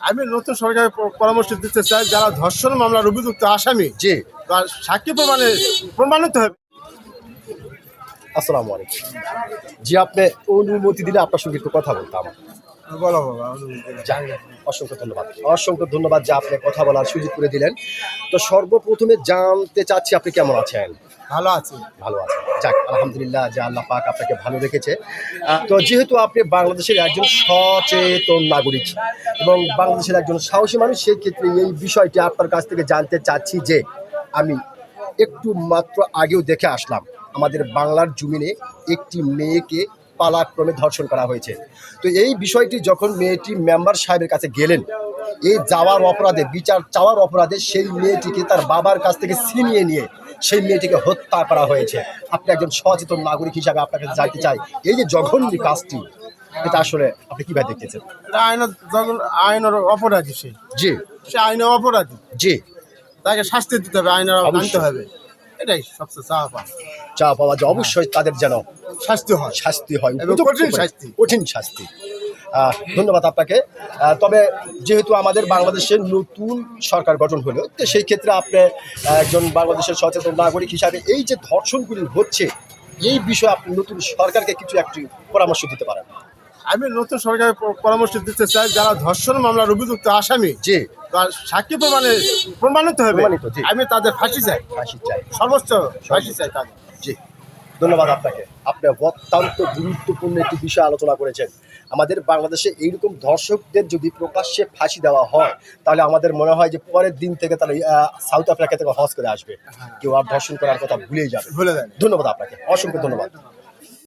আমি নতুন সরকারের পরামর্শ দিতে চাই, যারা ধর্ষণ মামলার অভিযুক্ত আসামি জি। তার সাক্ষী প্রমাণিত হবে। আসসালামু আলাইকুম। জি, আপনি অনুমতি দিলে আপনার সঙ্গে একটু কথা বলতাম। বলো বাবা। যাক, অসংখ্য ধন্যবাদ। অসংখ্য ধন্যবাদ যে আপনি কথা বলার সুযোগ করে দিলেন। তো সর্বপ্রথমে জানতে চাচ্ছি আপনি কেমন আছেন? ভালো আছে। ভালো আছেন। যাক, আলহামদুলিল্লাহ যে আল্লাহ পাক আপনাকে ভালো রেখেছে। তো যেহেতু আপনি বাংলাদেশের একজন সচেতন নাগরিক এবং বাংলাদেশের একজন সাহসী মানুষ, সেই ক্ষেত্রে এই বিষয়টি আপনার কাছ থেকে জানতে চাচ্ছি যে আমি একটু মাত্র আগেও দেখে আসলাম আমাদের বাংলার জমিনে একটি মেয়েকে পালাক্রমে ধর্ষণ করা হয়েছে। তো এই বিষয়টি যখন মেয়েটি মেম্বার সাহেবের কাছে গেলেন, এই যাওয়ার অপরাধে, বিচার চাওয়ার অপরাধে সেই মেয়েটিকে তার বাবার কাছ থেকে ছিনিয়ে নিয়ে সেই মেয়েটিকে হত্যা করা হয়েছে। আপনি একজন সচেতন নাগরিক হিসাবে আপনার কাছে জানতে চাই, এই যে জঘন্য কাজটি, এটা আসলে আপনি কিভাবে দেখতেছেন? এটা আইনের অপরাধী, জি সে আইনের অপরাধী, জি, তাকে শাস্তি দিতে হবে, আইনের অবশ্যই। আনতে হবে। এটাই সবচেয়ে চাওয়া পাওয়া। চা পাওয়া যে অবশ্যই তাদের যেন শাস্তি হয়। শাস্তি হয়, এবং উপযুক্ত কঠিন করে, শাস্তি। কঠিন শাস্তি। ধন্যবাদ আপনাকে। তবে যেহেতু আমাদের বাংলাদেশের নতুন সরকার গঠন হলো, তো সেই ক্ষেত্রে আপনি একজন বাংলাদেশের সচেতন নাগরিক হিসাবে এই যে ধর্ষণগুলি হচ্ছে, এই বিষয়ে আপনি নতুন সরকারকে কিছু একটি পরামর্শ দিতে পারেন। আমি নতুন সরকারের পরামর্শ দিতে চাই, যারা ধর্ষণ মামলার অভিযুক্ত আসামি জি, তার সাক্ষী প্রমাণিত হবে। প্রমাণিত, জি। আমি তাদের ফাঁসি চাই, ফাঁসি চাই। সর্বোচ্চ ফাঁসি চাই তাদের। জি, ধন্যবাদ আপনাকে। আপনি অত্যন্ত গুরুত্বপূর্ণ একটি বিষয় আলোচনা করেছেন। আমাদের বাংলাদেশে এইরকম ধর্ষকদের যদি প্রকাশ্যে ফাঁসি দেওয়া হয়, তাহলে আমাদের মনে হয় যে পরের দিন থেকে তারা সাউথ আফ্রিকা থেকে হজ করে আসবে, কেউ আর ধর্ষণ করার কথা ভুলেই যাবে। ভুলে যায়। ধন্যবাদ আপনাকে, অসংখ্য ধন্যবাদ।